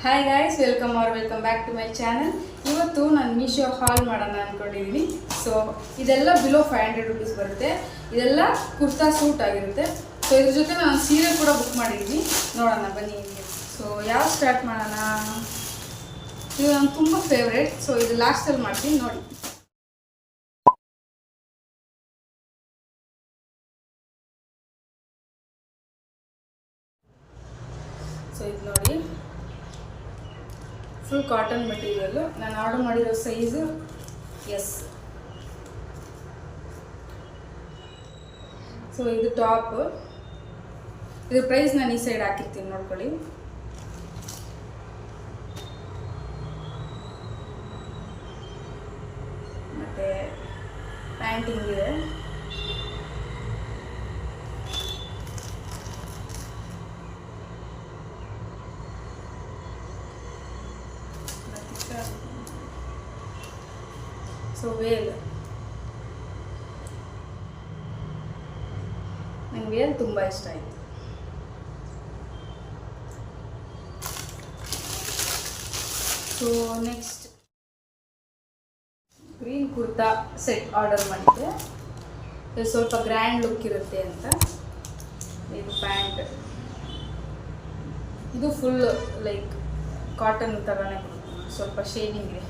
Hi guys, welcome back to my channel. ಇವತ್ತು ನಾನು ಮೀಶೋ ಹಾಲ್ ಮಾಡೋಣ ಅಂದ್ಕೊಂಡಿದ್ದೀನಿ. ಸೊ ಇದೆಲ್ಲ ಬಿಲೋ 500 ರುಪೀಸ್ ಬರುತ್ತೆ. ಇದೆಲ್ಲ ಕುರ್ತಾ ಸೂಟ್ ಆಗಿರುತ್ತೆ. ಸೊ ಇದ್ರ ಜೊತೆ ನಾನು ಸೀರೆ ಕೂಡ ಬುಕ್ ಮಾಡಿದ್ದೀನಿ. ನೋಡೋಣ ಬನ್ನಿ ನಿಮಗೆ. ಸೊ ಯಾವ ಸ್ಟಾರ್ಟ್ ಮಾಡೋಣ? ಇದು ನಂಗೆ ತುಂಬ ಫೇವ್ರೇಟ್. ಸೊ ಇದು ಲಾಸ್ಟಲ್ಲಿ ಮಾಡ್ತೀನಿ ನೋಡಿ. ಸೊ ಇದು ನೋಡಿ, ಫುಲ್ ಕಾಟನ್ ಮೆಟೀರಿಯಲ್ಲು. ನಾನು ಆರ್ಡರ್ ಮಾಡಿರೋ ಸೈಜು ಎಸ್. ಸೊ ಇದು ಟಾಪ್. ಇದ್ರ ಪ್ರೈಸ್ ನಾನು ಈ ಸೈಡ್ ಹಾಕಿರ್ತೀನಿ, ನೋಡ್ಕೊಳ್ಳಿ. ಮತ್ತು ಪ್ಯಾಂಟ್ ಹಿಂಗಿದೆ. ಸೊ ವೇಲ್, ನಂಗೆ ವೇಲ್ ತುಂಬ ಇಷ್ಟ ಆಯಿತು. So next green kurta set order ಮಾಡಿದ್ದೆ. ಇದು ಸ್ವಲ್ಪ ಗ್ರ್ಯಾಂಡ್ ಲುಕ್ ಇರುತ್ತೆ ಅಂತ. ಇದು ಪ್ಯಾಂಟ್, ಇದು ಫುಲ್ ಲೈಕ್ ಕಾಟನ್ ಥರನೇ ಬರುತ್ತೆ, ಸ್ವಲ್ಪ ಶೇಡಿಂಗ್ ಇದೆ.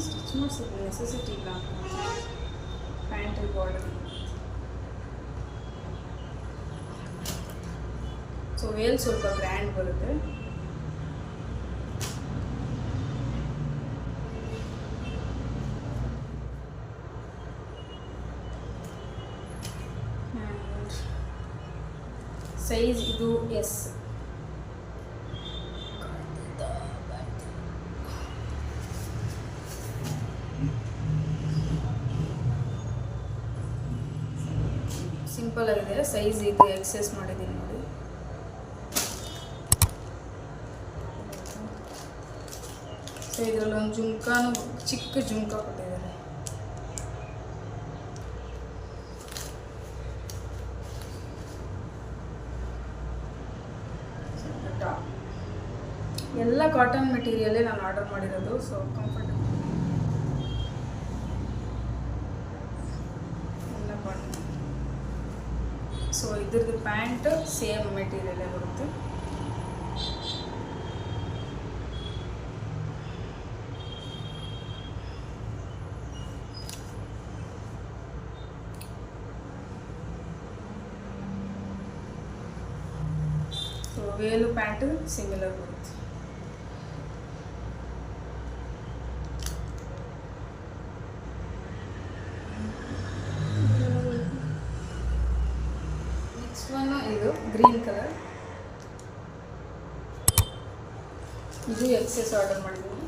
ಸ್ಟಿಚ್ ಮಾಡಿಸೋದು ನೆಸೆಸಿಟಿ ಇಲ್ಲ. Pant border. ಸೊ ವೇಲ್ ಸ್ವಲ್ಪ ಗ್ರ್ಯಾಂಡ್ ಬರುತ್ತೆ. ಸೈಜ್ ಇದು ಎಸ್. ಸಿಂಪಲ್ ಆಗಿದೆ. ಸೈಜ್ ಇದು ಎಕ್ಸೆಸ್ ಮಾಡಿದ್ದೀನಿ ನೋಡಿ. ಸೊ ಇದರಲ್ಲಿ ಒಂದು ಜುಮ್ಕಾನು, ಚಿಕ್ಕ ಜುಮ್ಕ ಕೊಟ್ಟಿದ್ದಾರೆ. ಎಲ್ಲ ಕಾಟನ್ ಮೆಟೀರಿಯಲ್ಲೇ ನಾನು ಆರ್ಡರ್ ಮಾಡಿರೋದು. So comfortable. ಸೊ ಇದ್ರದ್ದು ಪ್ಯಾಂಟ್ ಸೇಮ್ ಮೆಟೀರಿಯಲ್ಲೇ ಬರುತ್ತೆ. ಸೊ ವೇಲು ಪ್ಯಾಂಟ್ ಸಿಮಿಲರ್ ಬರುತ್ತೆ. ಇದು ಗ್ರೀನ್ ಕಲರ್. ಇದು ಎಕ್ಸೆಸ್ ಆರ್ಡರ್ ಮಾಡಿದ್ದೀನಿ.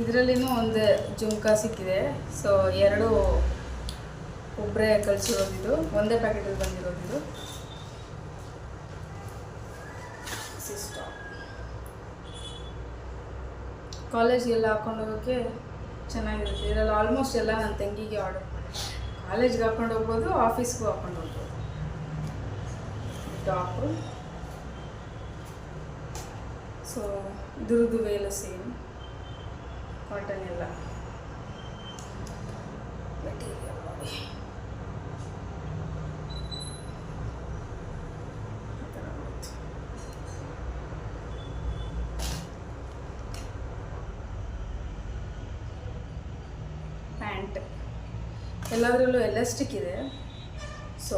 ಇದರಲ್ಲಿನೂ ಒಂದು ಜುಮ್ಕಾ ಸಿಕ್ಕಿದೆ. ಸೊ ಎರಡು ಒಬ್ಬರೇ ಕಳಿಸಿರೋದಿದು, ಒಂದೇ ಪ್ಯಾಕೆಟಲ್ಲಿ ಬಂದಿರೋದಿದು. ಕಾಲೇಜ್ಗೆಲ್ಲ ಹಾಕೊಂಡು ಹೋಗೋಕ್ಕೆ ಚೆನ್ನಾಗಿರುತ್ತೆ. ಇದರಲ್ಲಿ ಆಲ್ಮೋಸ್ಟ್ ಎಲ್ಲ ನನ್ನ ತಂಗಿಗೆ ಆರ್ಡರ್ ಮಾಡಿ. ಕಾಲೇಜ್ಗೆ ಹಾಕೊಂಡು ಹೋಗ್ಬೋದು, ಆಫೀಸ್ಗೂ ಹಾಕೊಂಡು ಹೋಗ್ಬೋದು. ಟಾಪು. ಸೊ ಇದ್ರದ್ದು ವೇಲು ಸೇಮ್ ಕಾಟನ್ ಎಲ್ಲ ಮೆಟೀರಿಯಲ್ ನೋಡಿ. ಪ್ಯಾಂಟ್ ಎಲ್ಲದರಲ್ಲೂ ಎಲಾಸ್ಟಿಕ್ ಇದೆ. ಸೊ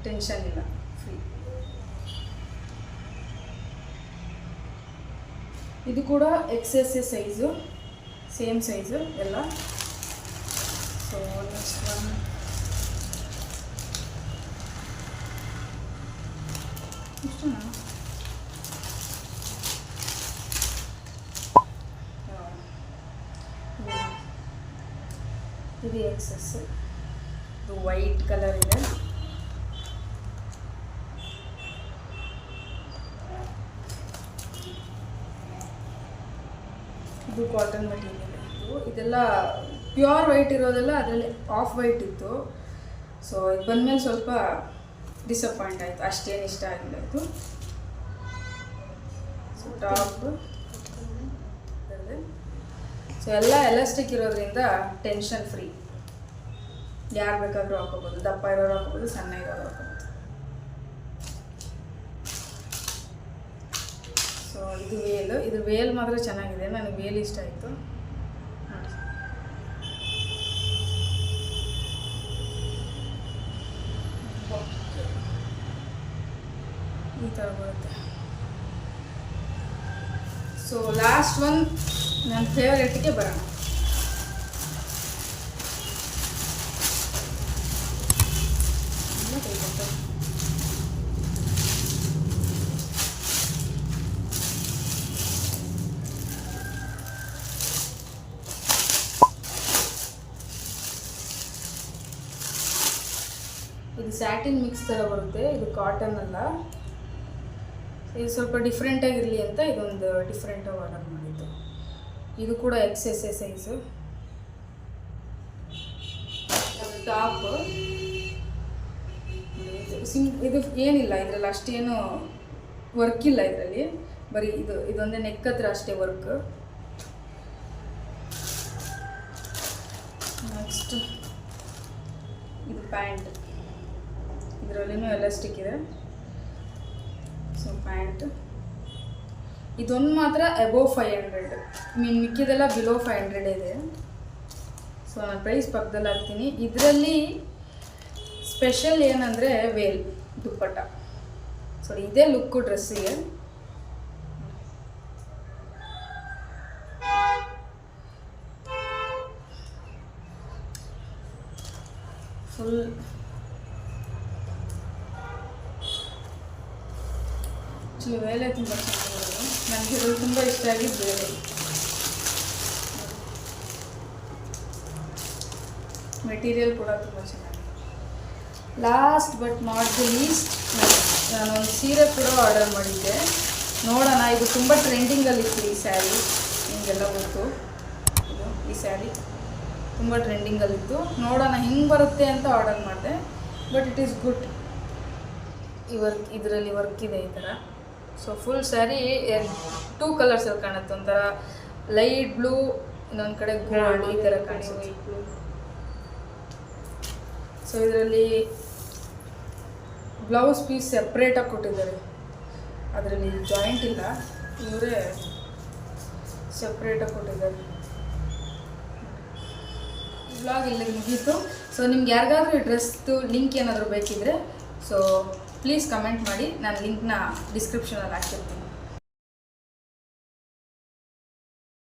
ಟೆನ್ಷನ್ ಇಲ್ಲ, ಫ್ರೀ. ಇದು ಕೂಡ ಎಕ್ಸೆಸ್ ಸೈಜು, ಸೇಮ್ ಸೈಜು ಎಲ್ಲ. ಸೊ ನೆಕ್ಸ್ಟ್ ಒನ್ ಇಷ್ಟನಾ? ಇದು ಎಕ್ಸೆಸ್. ಇದು ವೈಟ್ ಕಲರ್ ಇದೆ. ಇದು ಕಾಟನ್ ಮೆಟೀರಿಯಲ್. ಇದೆಲ್ಲ ಪ್ಯೂರ್ ವೈಟ್ ಇರೋದೆಲ್ಲ ಅದರಲ್ಲಿ ಆಫ್ ವೈಟ್ ಇತ್ತು. ಸೊ ಇದು ಬಂದಮೇಲೆ ಸ್ವಲ್ಪ ಡಿಸಪಾಯಿಂಟ್ ಆಯಿತು, ಅಷ್ಟೇನು ಇಷ್ಟ ಆಗಿಲ್ಲ ಇದು. ಸೊ ಟಾಪ್ ಸೊ ಎಲ್ಲ ಎಲಾಸ್ಟಿಕ್ ಇರೋದ್ರಿಂದ ಟೆನ್ಷನ್ ಫ್ರೀ, ಯಾರು ಬೇಕಾದರೂ ಹಾಕೋಬೋದು, ದಪ್ಪ ಇರೋರು ಹಾಕೋಬೋದು, ಸಣ್ಣ ಇರೋರು ಹಾಕೋಬೋದು. ಸೊ ಇದು ವೇಲ್ ಮಾತ್ರ ಚೆನ್ನಾಗಿದೆ, ನನಗೆ ವೇಲ್ ಇಷ್ಟ ಆಯಿತು. ಈ ಥರ ಬರುತ್ತೆ. ಸೊ ಲಾಸ್ಟ್ ಒನ್ ನನ್ನ ಫೇವ್ರೇಟ್ಗೆ ಬರೋಣ. ಇದು ಸ್ಯಾಟಿನ್ ಮಿಕ್ಸ್ ಥರ ಬರುತ್ತೆ, ಇದು ಕಾಟನ್ ಅಲ್ಲ. ಇದು ಸ್ವಲ್ಪ ಡಿಫ್ರೆಂಟಾಗಿರಲಿ ಅಂತ ಇದೊಂದು ಡಿಫ್ರೆಂಟಾಗಿ ಆರ್ಡರ್ ಮಾಡಿದ್ದು. ಇದು ಕೂಡ XS ಸೈಜು. ಟಾಪ್ ಇದು ಏನಿಲ್ಲ ಇದರಲ್ಲಿ, ಅಷ್ಟೇನು ವರ್ಕ್ ಇಲ್ಲ ಇದರಲ್ಲಿ, ಬರೀ ಇದೊಂದೇ ನೆಕ್ ಹತ್ರ ಅಷ್ಟೇ ವರ್ಕ್. ನೆಕ್ಸ್ಟ್ ಇದು ಪ್ಯಾಂಟ್, ಇದರಲ್ಲಿನೂ ಎಲಾಸ್ಟಿಕ್ ಇದೆ. ಸೊ ಪ್ಯಾಂಟ್ ಇದೊಂದು ಮಾತ್ರ ಅಬೋವ್ 500, ಮಿಕ್ಕಿದೆಲ್ಲ ಬಿಲೋ 500 ಇದೆ. ಸೊ ನಾನು ಪ್ರೈಸ್ ಪಕ್ಕದಲ್ಲಿ ಹಾಕ್ತೀನಿ. ಇದರಲ್ಲಿ ಸ್ಪೆಷಲ್ ಏನಂದರೆ ವೇಲ್ ದುಪ್ಪಟ್ಟ. ಸೊ ಇದೇ ಲುಕ್ಕು ಡ್ರೆಸ್ಸಿಗೆ. ಫುಲ್ ವೇಲೆ ತುಂಬ ಚೆನ್ನಾಗಿರೋದು, ನನಗೆ ಇದು ತುಂಬ ಇಷ್ಟ ಆಗಿದ್ದು ವೇಲೆ. ಮೆಟೀರಿಯಲ್ ಕೂಡ ತುಂಬ ಚೆನ್ನಾಗಿದೆ. Last but not the list, ನಾನೊಂದು ಸೀರೆ ಕೂಡ ಆರ್ಡರ್ ಮಾಡಿದ್ದೆ. ನೋಡೋಣ, ಇದು ತುಂಬ ಟ್ರೆಂಡಿಂಗಲ್ಲಿತ್ತು ಈ ಸ್ಯಾರಿ, ನಿಮಗೆಲ್ಲ ಗೊತ್ತು. ಇದು ಈ ಸ್ಯಾರಿ ತುಂಬ ಟ್ರೆಂಡಿಂಗಲ್ಲಿತ್ತು. ನೋಡೋಣ ಹಿಂಗೆ ಬರುತ್ತೆ ಅಂತ ಆರ್ಡರ್ ಮಾಡಿದೆ. But it is good. ಇದರಲ್ಲಿ ವರ್ಕ್ ಇದೆ ಈ ಥರ. ಸೊ ಫುಲ್ ಸ್ಯಾರಿ 2 ಕಲರ್ಸಲ್ಲಿ ಕಾಣುತ್ತೆ, ಒಂಥರ ಲೈಟ್ ಬ್ಲೂ, ಇನ್ನೊಂದು ಕಡೆ ಗೋಲ್ಡ್, ಈ ಥರ ಕಾಣಿಸುತ್ತೆ. ಸೊ ಇದರಲ್ಲಿ ಬ್ಲೌಸ್ ಪೀಸ್ ಸೆಪ್ರೇಟಾಗಿ ಕೊಟ್ಟಿದ್ದಾರೆ, ಅದರಲ್ಲಿ ಜಾಯಿಂಟ್ ಇಲ್ಲ, ಇವರೇ ಸೆಪ್ರೇಟಾಗಿ ಕೊಟ್ಟಿದ್ದಾರೆ. ವ್ಲಾಗ್ ಇಲ್ಲಿಗೆ ಮುಗೀತು. ಸೊ ನಿಮ್ಗೆ ಯಾರಿಗಾದ್ರೂ ಈ ಡ್ರೆಸ್ದು ಲಿಂಕ್ ಏನಾದರೂ ಬೇಕಿದ್ರೆ ಸೊ ಪ್ಲೀಸ್ ಕಮೆಂಟ್ ಮಾಡಿ, ನಾನು ಲಿಂಕ್ನ ಡಿಸ್ಕ್ರಿಪ್ಷನಲ್ಲಿ ಹಾಕಿರ್ತೀನಿ.